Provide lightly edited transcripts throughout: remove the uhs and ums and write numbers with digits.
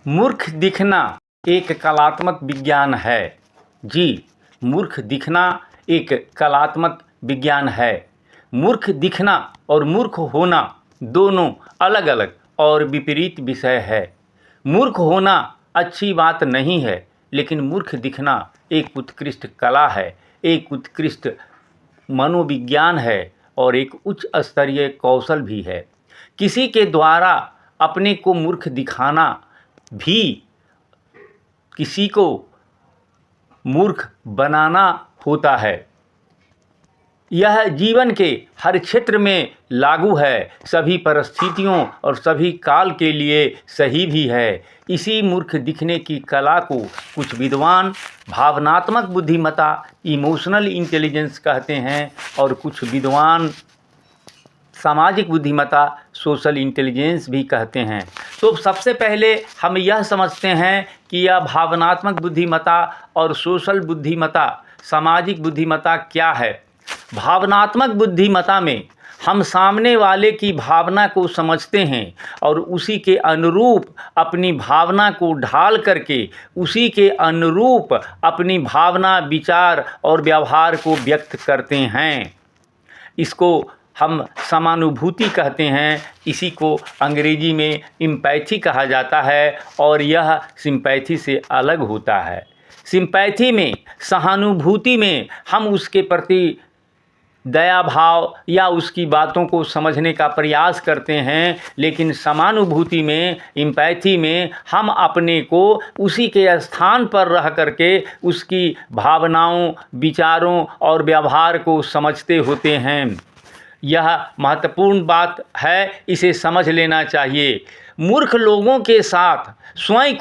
मूर्ख दिखना एक कलात्मक विज्ञान है। जी, मूर्ख दिखना एक कलात्मक विज्ञान है। मूर्ख दिखना और मूर्ख होना दोनों अलग अलग और विपरीत विषय है। मूर्ख होना अच्छी बात नहीं है, लेकिन मूर्ख दिखना एक उत्कृष्ट कला है, एक उत्कृष्ट मनोविज्ञान है और एक उच्च स्तरीय कौशल भी है। किसी के द्वारा अपने को मूर्ख दिखाना भी किसी को मूर्ख बनाना होता है। यह जीवन के हर क्षेत्र में लागू है, सभी परिस्थितियों और सभी काल के लिए सही भी है। इसी मूर्ख दिखने की कला को कुछ विद्वान भावनात्मक बुद्धिमत्ता इमोशनल इंटेलिजेंस कहते हैं और कुछ विद्वान सामाजिक बुद्धिमत्ता सोशल इंटेलिजेंस भी कहते हैं। तो सबसे पहले हम यह समझते हैं कि यह भावनात्मक बुद्धिमत्ता और सोशल बुद्धिमत्ता सामाजिक बुद्धिमत्ता क्या है। भावनात्मक बुद्धिमत्ता में हम सामने वाले की भावना को समझते हैं और उसी के अनुरूप अपनी भावना को ढाल करके उसी के अनुरूप अपनी भावना, विचार और व्यवहार को व्यक्त करते हैं। इसको हम समानुभूति कहते हैं। इसी को अंग्रेजी में एम्पैथी कहा जाता है और यह सिंपैथी से अलग होता है। सिंपैथी में, सहानुभूति में हम उसके प्रति दया भाव या उसकी बातों को समझने का प्रयास करते हैं, लेकिन समानुभूति में, एम्पैथी में हम अपने को उसी के स्थान पर रह करके उसकी भावनाओं, विचारों और व्यवहार को समझते होते हैं। यह महत्वपूर्ण बात है, इसे समझ लेना चाहिए। मूर्ख लोगों के साथ स्वयं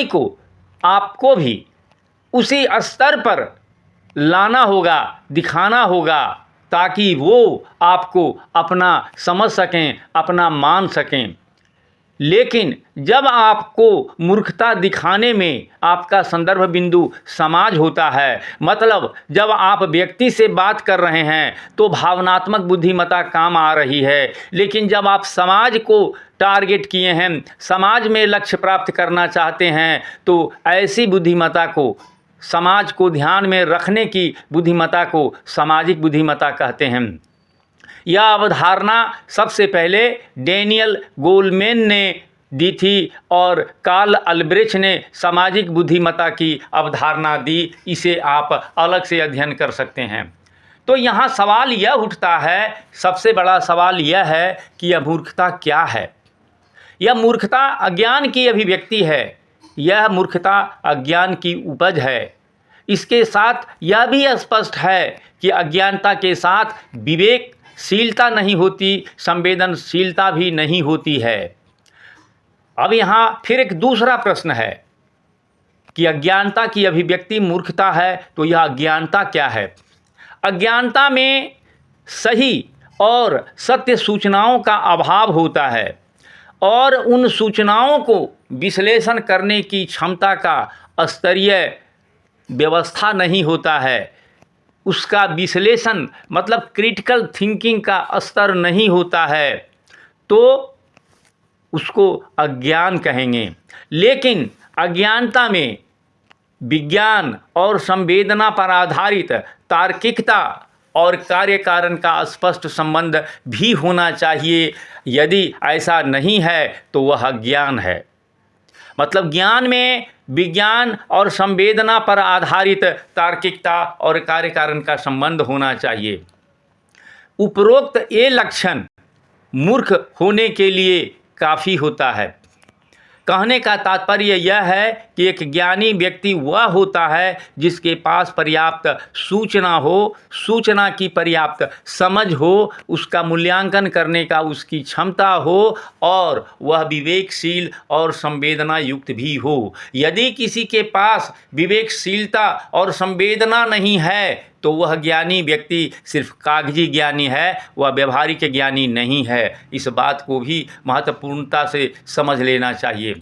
को आपको भी उसी स्तर पर लाना होगा, दिखाना होगा, ताकि वो आपको अपना समझ सकें, अपना मान सकें। लेकिन जब आपको मूर्खता दिखाने में आपका संदर्भ बिंदु समाज होता है, मतलब जब आप व्यक्ति से बात कर रहे हैं तो भावनात्मक बुद्धिमत्ता काम आ रही है, लेकिन जब आप समाज को टारगेट किए हैं, समाज में लक्ष्य प्राप्त करना चाहते हैं, तो ऐसी बुद्धिमत्ता को, समाज को ध्यान में रखने की बुद्धिमत्ता को सामाजिक बुद्धिमत्ता कहते हैं। यह अवधारणा सबसे पहले डेनियल गोलमैन ने दी थी और कार्ल अल्ब्रेcht ने सामाजिक बुद्धिमत्ता की अवधारणा दी। इसे आप अलग से अध्ययन कर सकते हैं। तो यहाँ सवाल यह उठता है, सबसे बड़ा सवाल यह है कि यह मूर्खता क्या है। यह मूर्खता अज्ञान की अभिव्यक्ति है। यह मूर्खता अज्ञान की उपज है। इसके साथ यह भी स्पष्ट है कि अज्ञानता के साथ विवेकशीलता नहीं होती, संवेदनशीलता भी नहीं होती है। अब यहाँ फिर एक दूसरा प्रश्न है कि अज्ञानता की अभिव्यक्ति मूर्खता है, तो यह अज्ञानता क्या है। अज्ञानता में सही और सत्य सूचनाओं का अभाव होता है और उन सूचनाओं को विश्लेषण करने की क्षमता का स्तरीय व्यवस्था नहीं होता है। उसका विश्लेषण मतलब क्रिटिकल थिंकिंग का स्तर नहीं होता है, तो उसको अज्ञान कहेंगे। लेकिन अज्ञानता में विज्ञान और संवेदना पर आधारित तार्किकता और कार्य कारण का स्पष्ट संबंध भी होना चाहिए। यदि ऐसा नहीं है तो वह ज्ञान है। मतलब ज्ञान में विज्ञान और संवेदना पर आधारित तार्किकता और कार्य कारण का संबंध होना चाहिए। उपरोक्त ये लक्षण मूर्ख होने के लिए काफ़ी होता है। कहने का तात्पर्य यह है कि एक ज्ञानी व्यक्ति वह होता है जिसके पास पर्याप्त सूचना हो, सूचना की पर्याप्त समझ हो, उसका मूल्यांकन करने का उसकी क्षमता हो और वह विवेकशील और संवेदना युक्त भी हो। यदि किसी के पास विवेकशीलता और संवेदना नहीं है तो वह ज्ञानी व्यक्ति सिर्फ कागजी ज्ञानी है, वह व्यवहारिक ज्ञानी नहीं है। इस बात को भी महत्वपूर्णता से समझ लेना चाहिए।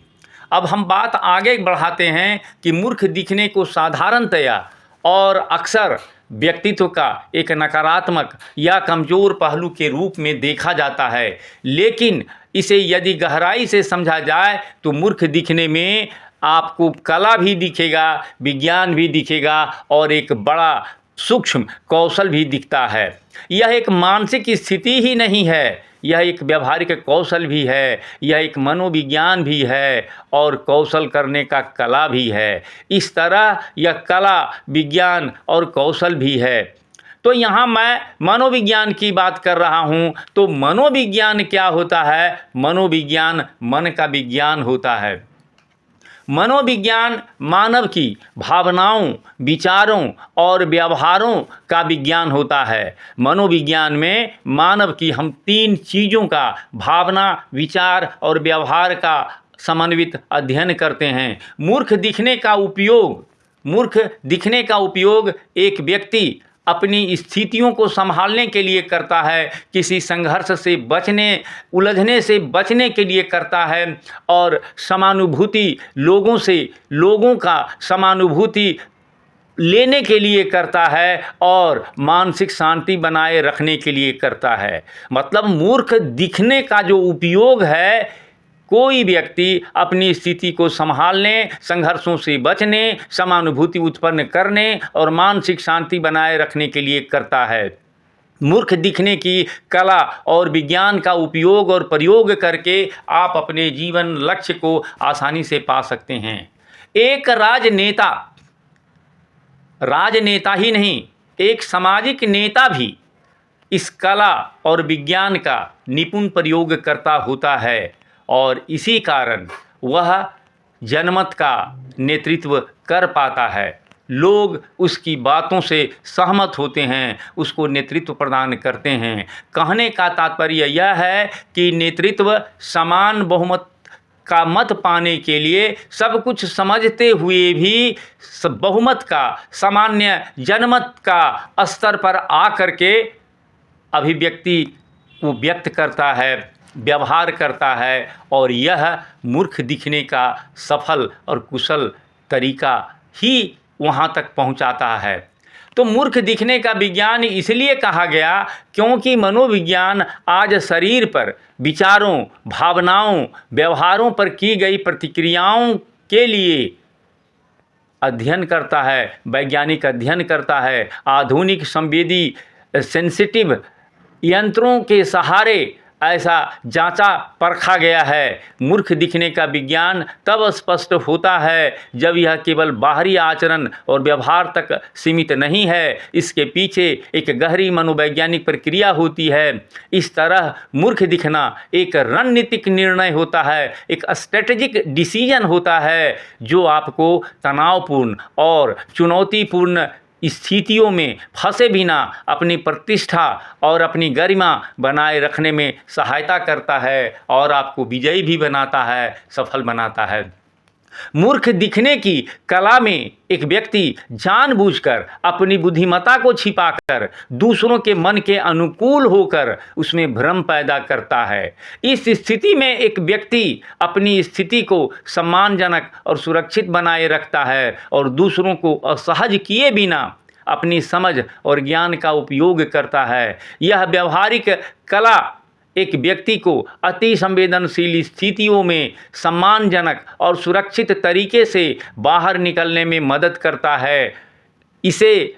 अब हम बात आगे बढ़ाते हैं कि मूर्ख दिखने को साधारणतया और अक्सर व्यक्तित्व का एक नकारात्मक या कमज़ोर पहलू के रूप में देखा जाता है। लेकिन इसे यदि गहराई से समझा जाए तो मूर्ख दिखने में आपको कला भी दिखेगा, विज्ञान भी दिखेगा और एक बड़ा सूक्ष्म कौशल भी दिखता है। यह एक मानसिक स्थिति ही नहीं है, यह एक व्यवहारिक कौशल भी है, यह एक मनोविज्ञान भी है और कौशल करने का कला भी है। इस तरह यह कला, विज्ञान और कौशल भी है। तो यहाँ मैं मनोविज्ञान की बात कर रहा हूँ। तो मनोविज्ञान क्या होता है? मनोविज्ञान मन का विज्ञान होता है। मनोविज्ञान मानव की भावनाओं, विचारों और व्यवहारों का विज्ञान होता है। मनोविज्ञान में मानव की हम 3 चीज़ों का, भावना, विचार और व्यवहार का समन्वित अध्ययन करते हैं। मूर्ख दिखने का उपयोग एक व्यक्ति अपनी स्थितियों को संभालने के लिए करता है, किसी संघर्ष से उलझने से बचने के लिए करता है और लोगों का समानुभूति लेने के लिए करता है और मानसिक शांति बनाए रखने के लिए करता है। मतलब मूर्ख दिखने का जो उपयोग है, कोई व्यक्ति अपनी स्थिति को संभालने, संघर्षों से बचने, समानुभूति उत्पन्न करने और मानसिक शांति बनाए रखने के लिए करता है। मूर्ख दिखने की कला और विज्ञान का उपयोग और प्रयोग करके आप अपने जीवन लक्ष्य को आसानी से पा सकते हैं। एक राजनेता ही नहीं, एक सामाजिक नेता भी इस कला और विज्ञान का निपुण प्रयोग करता होता है और इसी कारण वह जनमत का नेतृत्व कर पाता है। लोग उसकी बातों से सहमत होते हैं, उसको नेतृत्व प्रदान करते हैं। कहने का तात्पर्य यह है कि नेतृत्व समान बहुमत का मत पाने के लिए सब कुछ समझते हुए भी बहुमत का, सामान्य जनमत का स्तर पर आकर के अभिव्यक्ति वो व्यक्त करता है, व्यवहार करता है और यह मूर्ख दिखने का सफल और कुशल तरीका ही वहाँ तक पहुँचाता है। तो मूर्ख दिखने का विज्ञान इसलिए कहा गया क्योंकि मनोविज्ञान आज शरीर पर, विचारों, भावनाओं, व्यवहारों पर की गई प्रतिक्रियाओं के लिए अध्ययन करता है, वैज्ञानिक अध्ययन करता है। आधुनिक संवेदी सेंसिटिव यंत्रों के सहारे ऐसा जांचा परखा गया है। मूर्ख दिखने का विज्ञान तब स्पष्ट होता है जब यह केवल बाहरी आचरण और व्यवहार तक सीमित नहीं है, इसके पीछे एक गहरी मनोवैज्ञानिक प्रक्रिया होती है। इस तरह मूर्ख दिखना एक रणनीतिक निर्णय होता है, एक स्ट्रेटेजिक डिसीजन होता है जो आपको तनावपूर्ण और चुनौतीपूर्ण स्थितियों में फंसे बिना अपनी प्रतिष्ठा और अपनी गरिमा बनाए रखने में सहायता करता है और आपको विजयी भी बनाता है, सफल बनाता है। मूर्ख दिखने की कला में एक व्यक्ति जानबूझकर अपनी बुद्धिमत्ता को छिपाकर दूसरों के मन के अनुकूल होकर उसमें भ्रम पैदा करता है। इस स्थिति में एक व्यक्ति अपनी स्थिति को सम्मानजनक और सुरक्षित बनाए रखता है और दूसरों को असहज किए बिना अपनी समझ और ज्ञान का उपयोग करता है। यह व्यवहारिक कला एक व्यक्ति को अति संवेदनशील स्थितियों में सम्मानजनक और सुरक्षित तरीके से बाहर निकलने में मदद करता है। इससे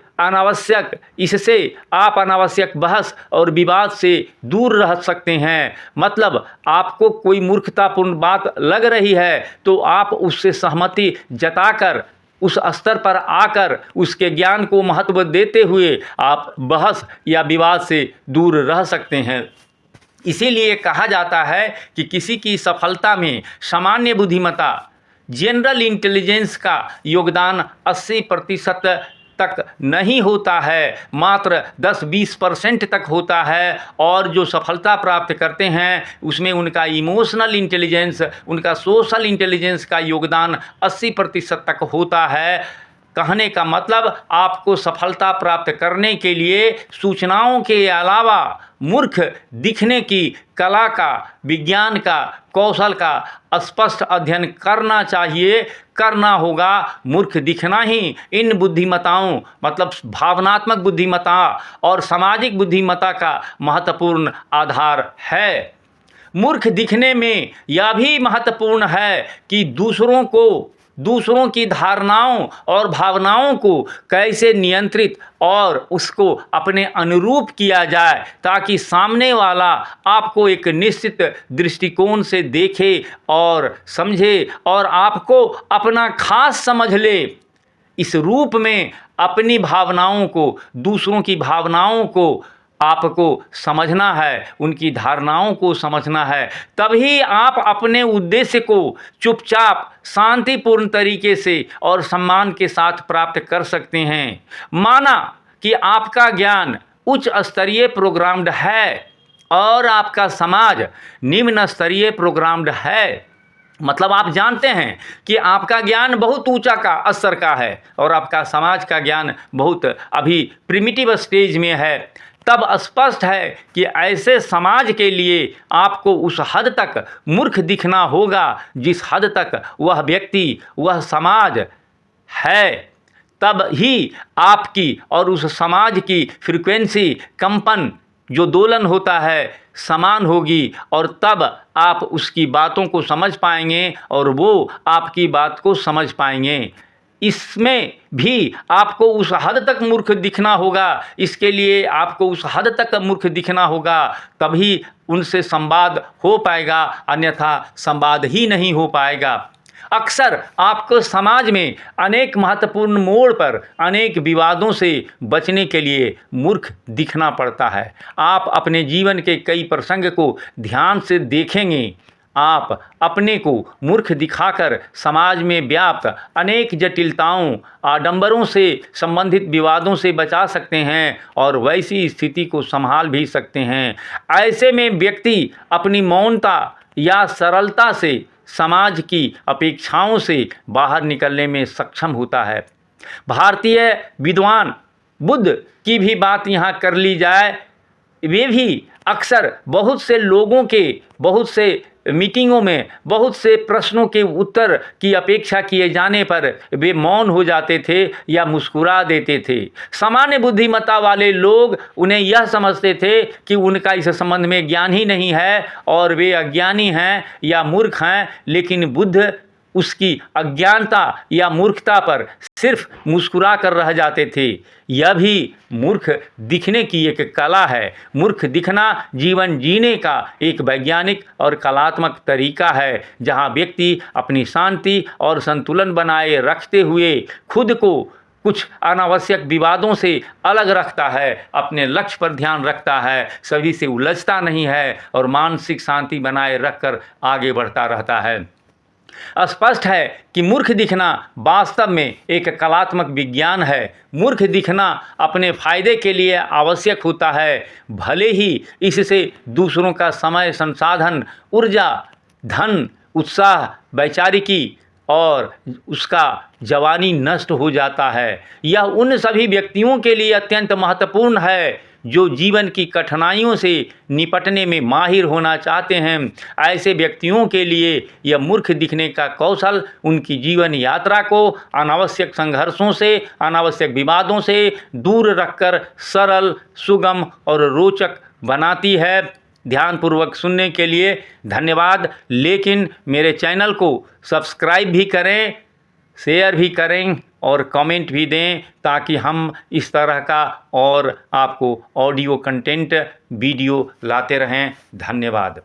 आप अनावश्यक बहस और विवाद से दूर रह सकते हैं। मतलब आपको कोई मूर्खतापूर्ण बात लग रही है तो आप उससे सहमति जताकर उस स्तर पर आकर उसके ज्ञान को महत्व देते हुए आप बहस या विवाद से दूर रह सकते हैं। इसीलिए कहा जाता है कि किसी की सफलता में सामान्य बुद्धिमत्ता, जनरल इंटेलिजेंस का योगदान 80% तक नहीं होता है, मात्र 10-20% तक होता है। और जो सफलता प्राप्त करते हैं उसमें उनका इमोशनल इंटेलिजेंस, उनका सोशल इंटेलिजेंस का योगदान 80% तक होता है। कहने का मतलब आपको सफलता प्राप्त करने के लिए सूचनाओं के अलावा मूर्ख दिखने की कला का, विज्ञान का, कौशल का स्पष्ट अध्ययन करना चाहिए, करना होगा। मूर्ख दिखना ही इन बुद्धिमताओं मतलब भावनात्मक बुद्धिमता और सामाजिक बुद्धिमता का महत्वपूर्ण आधार है। मूर्ख दिखने में यह भी महत्वपूर्ण है कि दूसरों की धारणाओं और भावनाओं को कैसे नियंत्रित और उसको अपने अनुरूप किया जाए, ताकि सामने वाला आपको एक निश्चित दृष्टिकोण से देखे और समझे और आपको अपना खास समझ ले। इस रूप में अपनी भावनाओं को, दूसरों की भावनाओं को आपको समझना है, उनकी धारणाओं को समझना है, तभी आप अपने उद्देश्य को चुपचाप शांतिपूर्ण तरीके से और सम्मान के साथ प्राप्त कर सकते हैं। माना कि आपका ज्ञान उच्च स्तरीय प्रोग्राम्ड है और आपका समाज निम्न स्तरीय प्रोग्राम्ड है, मतलब आप जानते हैं कि आपका ज्ञान बहुत ऊंचा का स्तर का है और आपका समाज का ज्ञान बहुत अभी प्रिमिटिव स्टेज में है, तब स्पष्ट है कि ऐसे समाज के लिए आपको उस हद तक मूर्ख दिखना होगा जिस हद तक वह व्यक्ति, वह समाज है। तब ही आपकी और उस समाज की फ्रीक्वेंसी, कंपन, जो दोलन होता है, समान होगी और तब आप उसकी बातों को समझ पाएंगे और वो आपकी बात को समझ पाएंगे। इसमें भी आपको उस हद तक मूर्ख दिखना होगा, इसके लिए आपको उस हद तक मूर्ख दिखना होगा, तभी उनसे संवाद हो पाएगा, अन्यथा संवाद ही नहीं हो पाएगा। अक्सर आपको समाज में अनेक महत्वपूर्ण मोड़ पर अनेक विवादों से बचने के लिए मूर्ख दिखना पड़ता है। आप अपने जीवन के कई प्रसंग को ध्यान से देखेंगे, आप अपने को मूर्ख दिखाकर समाज में व्याप्त अनेक जटिलताओं, आडंबरों से संबंधित विवादों से बचा सकते हैं और वैसी स्थिति को संभाल भी सकते हैं। ऐसे में व्यक्ति अपनी मौनता या सरलता से समाज की अपेक्षाओं से बाहर निकलने में सक्षम होता है। भारतीय विद्वान बुद्ध की भी बात यहाँ कर ली जाए, वे भी अक्सर बहुत से लोगों के, बहुत से मीटिंगों में बहुत से प्रश्नों के उत्तर की अपेक्षा किए जाने पर वे मौन हो जाते थे या मुस्कुरा देते थे। सामान्य बुद्धिमत्ता वाले लोग उन्हें यह समझते थे कि उनका इस संबंध में ज्ञान ही नहीं है और वे अज्ञानी हैं या मूर्ख हैं, लेकिन बुद्ध उसकी अज्ञानता या मूर्खता पर सिर्फ मुस्कुरा कर रह जाते थे। यह भी मूर्ख दिखने की एक कला है। मूर्ख दिखना जीवन जीने का एक वैज्ञानिक और कलात्मक तरीका है, जहाँ व्यक्ति अपनी शांति और संतुलन बनाए रखते हुए खुद को कुछ अनावश्यक विवादों से अलग रखता है, अपने लक्ष्य पर ध्यान रखता है, सभी से उलझता नहीं है और मानसिक शांति बनाए रखकर आगे बढ़ता रहता है। स्पष्ट है कि मूर्ख दिखना वास्तव में एक कलात्मक विज्ञान है। मूर्ख दिखना अपने फायदे के लिए आवश्यक होता है, भले ही इससे दूसरों का समय, संसाधन, ऊर्जा, धन, उत्साह, वैचारिकी और उसका जवानी नष्ट हो जाता है। यह उन सभी व्यक्तियों के लिए अत्यंत महत्वपूर्ण है जो जीवन की कठिनाइयों से निपटने में माहिर होना चाहते हैं। ऐसे व्यक्तियों के लिए यह मूर्ख दिखने का कौशल उनकी जीवन यात्रा को अनावश्यक संघर्षों से, अनावश्यक विवादों से दूर रखकर सरल, सुगम और रोचक बनाती है। ध्यानपूर्वक सुनने के लिए धन्यवाद। लेकिन मेरे चैनल को सब्सक्राइब भी करें, शेयर भी करें और कमेंट भी दें, ताकि हम इस तरह का और आपको ऑडियो कंटेंट, वीडियो लाते रहें। धन्यवाद।